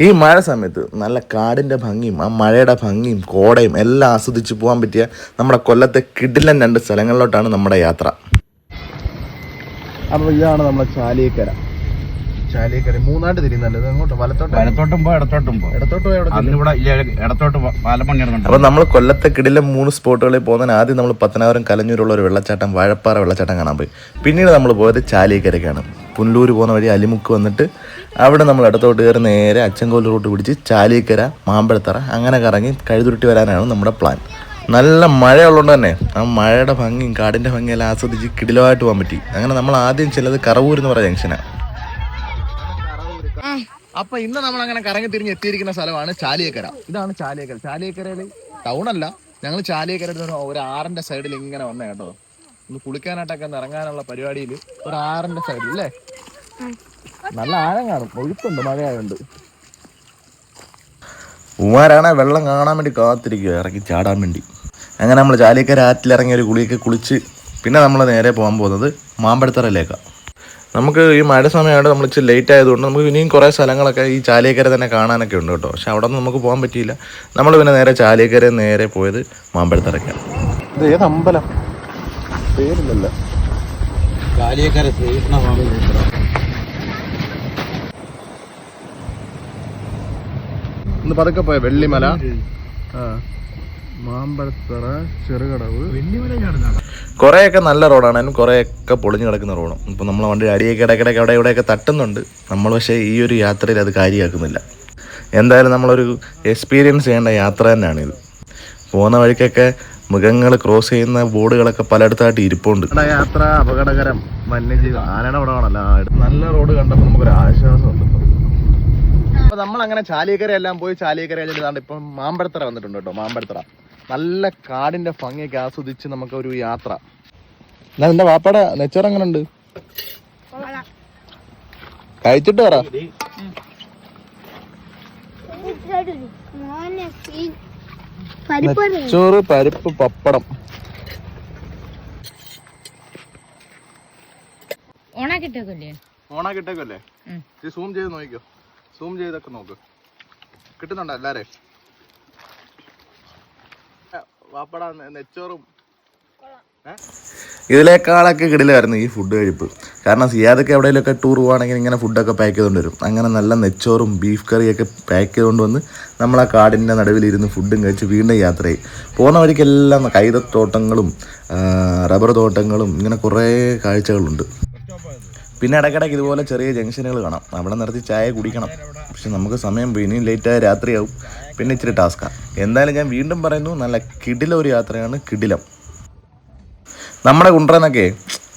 ഈ മഴ സമയത്ത് നല്ല കാടിൻ്റെ ഭംഗിയും ആ മഴയുടെ ഭംഗിയും കോടയും എല്ലാം ആസ്വദിച്ച് പോകാൻ പറ്റിയ നമ്മുടെ കൊല്ലത്തെ കിടിലൻ 2 സ്ഥലങ്ങളിലോട്ടാണ് നമ്മുടെ യാത്ര. അപ്പോൾ ഇതാണ് നമ്മുടെ ചാലിയക്കര. മൂന്നായിട്ട് തിരിയുന്നല്ലേ? അപ്പോൾ നമ്മൾ കൊല്ലത്തെ കിടിലൻ 3 സ്പോട്ടുകളിൽ പോകുന്നതിന് ആദ്യം നമ്മൾ പത്തനാപുരം കലഞ്ഞൂരുള്ള ഒരു വെള്ളച്ചാട്ടം, വാഴപ്പാറ വെള്ളച്ചാട്ടം കാണാൻ പോയി. പിന്നീട് നമ്മൾ പോയത് ചാലിയക്കരയ്ക്കാണ്. പുനലൂർ പോകുന്ന വഴി അലിമുക്ക് വന്നിട്ട് അവിടെ നമ്മൾ ഇടത്തോട്ട് കയറി നേരെ അച്ചൻകോൽ റൂട്ട് പിടിച്ച് ചാലിയക്കര, മാമ്പഴത്തറ അങ്ങനെ കറങ്ങി കഴുതുരുട്ടി വരാനാണ് നമ്മുടെ പ്ലാൻ. നല്ല മഴയുള്ളതുകൊണ്ട് തന്നെ ആ മഴയുടെ ഭംഗിയും കാടിൻ്റെ ഭംഗിയെല്ലാം ആസ്വദിച്ച് കിടിലമായിട്ട് പോകാൻ പറ്റി. അങ്ങനെ നമ്മൾ ആദ്യം ചെല്ലത് കറവൂർ എന്ന് പറയുന്ന ജംഗ്ഷനാണ്. അപ്പൊ ഇന്ന് നമ്മൾ അങ്ങനെ കറങ്ങി തിരിഞ്ഞ് എത്തിയിരിക്കുന്ന സ്ഥലമാണ് ചാലിയക്കര. ഇതാണ് ചാലിയക്കര. ചാലിയക്കരയിൽ ടൗണല്ല, ഞങ്ങൾ ചാലിയക്കര ഒരു ആറിന്റെ സൈഡിൽ ഇങ്ങനെ വന്നേ കേട്ടോ. ഒന്ന് കുളിക്കാനായിട്ടൊക്കെ ഒന്ന് ഇറങ്ങാനുള്ള പരിപാടിയിൽ ഒരു ആറിന്റെ സൈഡിൽ അല്ലേ, നല്ല ആഴം കാണും, ഒഴുക്കുണ്ട് മഴയായുണ്ട്. ഉമാരാണെ വെള്ളം കാണാൻ വേണ്ടി കാത്തിരിക്കുക ഇറങ്ങി ചാടാൻ വേണ്ടി. അങ്ങനെ നമ്മൾ ചാലിയക്കര ആറ്റിലിറങ്ങി ഒരു കുളിയൊക്കെ കുളിച്ച് പിന്നെ നമ്മൾ നേരെ പോകാൻ പോകുന്നത് മാമ്പഴത്തറയിലേക്കാണ്. നമുക്ക് ഈ മഴ സമയമായിട്ട് നമ്മൾ ഇച്ചിരി ലേറ്റ് ആയതുകൊണ്ട് നമുക്ക് ഇനിയും കുറേ സ്ഥലങ്ങളൊക്കെ ഈ ചാലിയക്കര തന്നെ കാണാനൊക്കെ ഉണ്ട് കേട്ടോ. പക്ഷെ അവിടെ നിന്ന് നമുക്ക് പോകാൻ പറ്റിയില്ല. നമ്മൾ പിന്നെ നേരെ ചാലിയക്കര നേരെ പോയത് മാമ്പഴത്തറയ്ക്കാണ്. ഇത് ഏത് അമ്പലം പേരില്ലല്ലോ? ചാലിയക്കര ഇന്ന് പതുക്കെ പോയ വെള്ളിമല, മാമ്പഴത്തറ, ചെറുകടവ്. കുറേയൊക്കെ നല്ല റോഡാണ്, കുറേയൊക്കെ പൊളിഞ്ഞു കിടക്കുന്ന റോഡും. ഇപ്പം നമ്മളെ വണ്ടി അടിയൊക്കെ ഇടയ്ക്കിടയ്ക്ക് അവിടെ ഇവിടെയൊക്കെ തട്ടുന്നുണ്ട്. നമ്മൾ പക്ഷേ ഈ ഒരു യാത്രയിൽ അത് കാര്യമാക്കുന്നില്ല. എന്തായാലും നമ്മളൊരു എക്സ്പീരിയൻസ് ചെയ്യേണ്ട യാത്ര തന്നെയാണിത്. പോകുന്ന വഴിക്കൊക്കെ മൃഗങ്ങൾ ക്രോസ് ചെയ്യുന്ന ബോർഡുകളൊക്കെ പലയിടത്തായിട്ട് ഇരിപ്പുണ്ട്. യാത്ര അപകടകരം, വന്യജീവി, ആനയുടെ പടമാണല്ലോ. നല്ല റോഡ് കണ്ടപ്പോൾ നമുക്കൊരു ആശ്വാസമുണ്ട്. അപ്പോൾ നമ്മളങ്ങനെ ചാലിയക്കര എല്ലാം പോയി ചാലിയക്കര കഴിഞ്ഞിട്ട് ഇപ്പം മാമ്പഴത്തറ വന്നിട്ടുണ്ട് കേട്ടോ. മാമ്പഴത്തറ നല്ല കാടിന്റെ ഭംഗിയൊക്കെ ആസ്വദിച്ച് നമുക്കൊരു യാത്ര. എന്റെ വാപ്പയുടെ നെച്ചോറ് എങ്ങനെ ഉണ്ട്? കഴിച്ചിട്ട് പറ. നെച്ചോറ്, പരിപ്പ്, പപ്പടം. ഓണാക്കിട്ടേക്കല്ലേ? സൂം ചെയ്ത് നോക്കിക്കോ. സൂം ചെയ്തൊക്കെ നോക്ക്. കിട്ടുന്നുണ്ടോ എല്ലാരെ? വാപ്പട നെച്ചോറും. ഇതിലേക്കാളൊക്കെ കിടിലായിരുന്നു ഈ ഫുഡ് കഴിപ്പ്. കാരണം സിയാദൊക്കെ എവിടെയെങ്കിലുമൊക്കെ ടൂർ പോവുകയാണെങ്കിൽ ഇങ്ങനെ ഫുഡൊക്കെ പാക്ക് ചെയ്തുകൊണ്ട് വരും. അങ്ങനെ നല്ല നെച്ചോറും ബീഫ് കറിയൊക്കെ പാക്ക് ചെയ്തുകൊണ്ട് വന്ന് നമ്മൾ ആ കാടിൻ്റെ നടുവിലിരുന്ന് ഫുഡും കഴിച്ച് വീണ്ടും യാത്രയായി. പോകുന്ന വഴിക്കെല്ലാം കൈതത്തോട്ടങ്ങളും റബ്ബർ തോട്ടങ്ങളും ഇങ്ങനെ കുറേ കാഴ്ചകളുണ്ട്. പിന്നെ ഇടയ്ക്കിടയ്ക്ക് ഇതുപോലെ ചെറിയ ജംഗ്ഷനുകൾ കാണാം, അവിടെ നിർത്തി ചായ കുടിക്കണം. പക്ഷെ നമുക്ക് സമയം പോയി, ഇനിയും ലേറ്റായ രാത്രിയാവും, പിന്നെ ഇച്ചിരി ടാസ്ക്കാണ്. എന്തായാലും ഞാൻ വീണ്ടും പറയുന്നു, നല്ല കിടിലം ഒരു യാത്രയാണ്. കിടിലം നമ്മുടെ കുണ്ട്രന്നൊക്കെ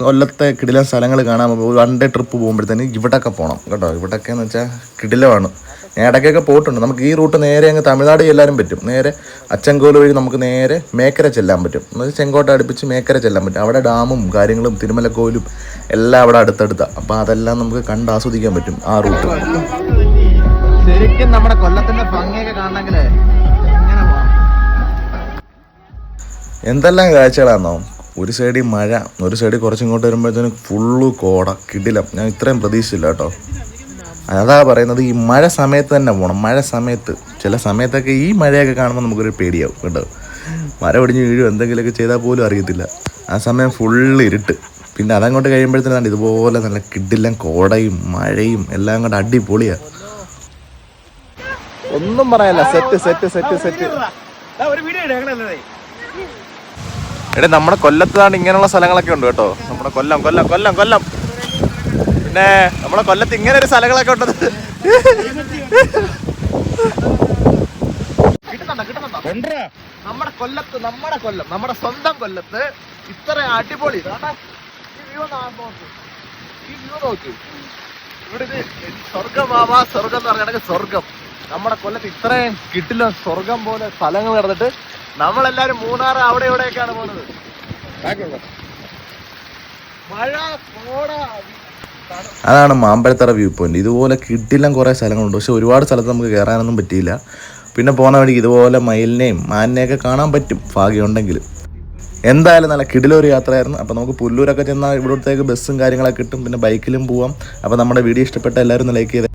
കൊല്ലത്തെ കിടിലം സ്ഥലങ്ങൾ കാണാൻ ഒരു 1 ഡേ ട്രിപ്പ് പോകുമ്പോഴത്തേന് ഇവിടെയൊക്കെ പോകണം കേട്ടോ. ഇവിടെയൊക്കെ എന്ന് വെച്ചാൽ കിടിലമാണ്. ഞാൻ ഇടയ്ക്കൊക്കെ പോയിട്ടുണ്ട്. നമുക്ക് ഈ റൂട്ട് നേരെ അങ്ങ് തമിഴ്നാട് ചെല്ലാനും പറ്റും. നേരെ അച്ചൻകോൽ വഴി നമുക്ക് നേരെ മേക്കര ചെല്ലാൻ പറ്റും. എന്നുവെച്ചാൽ ചെങ്കോട്ട അടുപ്പിച്ച് മേക്കര ചെല്ലാൻ പറ്റും. അവിടെ ഡാമും കാര്യങ്ങളും തിരുമലക്കോയിലും എല്ലാം അവിടെ അടുത്തടുത്താണ്. അപ്പോൾ അതെല്ലാം നമുക്ക് കണ്ട് ആസ്വദിക്കാൻ പറ്റും ആ റൂട്ട്. ശരിക്കും നമ്മുടെ കൊല്ലത്തിന്റെ ഭംഗിയൊക്കെ കാണണമെങ്കിൽ എന്തെല്ലാം കാഴ്ചകളാണെന്നോ. ഒരു സൈഡിൽ മഴ, ഒരു സൈഡിൽ കുറച്ചിങ്ങോട്ട് വരുമ്പോഴത്തേനും ഫുള്ള് കോട. കിടിലം. ഞാൻ ഇത്രയും പ്രതീക്ഷിച്ചില്ല കേട്ടോ. അതാ പറയുന്നത്, ഈ മഴ സമയത്ത് തന്നെ പോകണം. മഴ സമയത്ത് ചില സമയത്തൊക്കെ ഈ മഴയൊക്കെ കാണുമ്പോൾ നമുക്കൊരു പേടിയാവും കേട്ടോ. മര ഒടിഞ്ഞ് വീഴും എന്തെങ്കിലുമൊക്കെ ചെയ്താൽ പോലും അറിയത്തില്ല. ആ സമയം ഫുള്ള് ഇരുട്ട്. പിന്നെ അതങ്ങോട്ട് കഴിയുമ്പോഴത്തേനാണ് ഇതുപോലെ നല്ല കിടിലം കോടയും മഴയും എല്ലാം കൂടെ അടിപൊളിയാണ്. ഒന്നും പറയാനില്ല. Set set set set. എടേ, നമ്മുടെ കൊല്ലത്താണ് ഇങ്ങനെയുള്ള സ്ഥലങ്ങളൊക്കെ ഉണ്ട് കേട്ടോ. നമ്മുടെ കൊല്ലം കൊല്ലം കൊല്ലം കൊല്ലം പിന്നെ നമ്മുടെ കൊല്ലത്ത് ഇങ്ങനെ ഒരു സ്ഥലങ്ങളൊക്കെ ഉണ്ടത് കിട്ടുന്നുണ്ടോ? നമ്മുടെ കൊല്ലത്ത്, നമ്മുടെ കൊല്ലം, നമ്മുടെ സ്വന്തം കൊല്ലത്ത് ഇത്ര അടിപൊളി ഈ വ്യൂ നോക്ക്. ഇവിടെ ഇത് സ്വർഗമാവാ, സ്വർഗം എന്ന് പറഞ്ഞാൽ സ്വർഗം. നമ്മുടെ കൊല്ലത്ത് ഇത്രയും കിട്ടില്ല സ്വർഗം പോലെ സ്ഥലങ്ങൾ കിടന്നിട്ട് നമ്മളെല്ലാരും മൂന്നാർ അവിടെ ഇവിടെയൊക്കെയാണ് പോകുന്നത്. മഴ, കോട. അതാണ് മാമ്പഴത്തറ വ്യൂ പോയിന്റ്. ഇതുപോലെ കിട്ടില്ല കുറേ സ്ഥലങ്ങളുണ്ട്. പക്ഷെ ഒരുപാട് സ്ഥലത്ത് നമുക്ക് കയറാനൊന്നും പറ്റിയില്ല. പിന്നെ പോകുന്ന വഴിക്ക് ഇതുപോലെ മയിലിനെയും മാനിനെയൊക്കെ കാണാൻ പറ്റും ഭാഗ്യമുണ്ടെങ്കിൽ. എന്തായാലും നല്ല കിടിലൊരു യാത്രയായിരുന്നു. അപ്പോൾ നമുക്ക് പുല്ലൂരൊക്കെ ചെന്നാൽ ഇവിടത്തേക്ക് ബസ്സും കാര്യങ്ങളൊക്കെ കിട്ടും. പിന്നെ ബൈക്കിലും പോവാം. അപ്പോൾ നമ്മുടെ വീഡിയോ ഇഷ്ടപ്പെട്ട എല്ലാവരും ഒന്ന് ലൈക്ക് ചെയ്ത്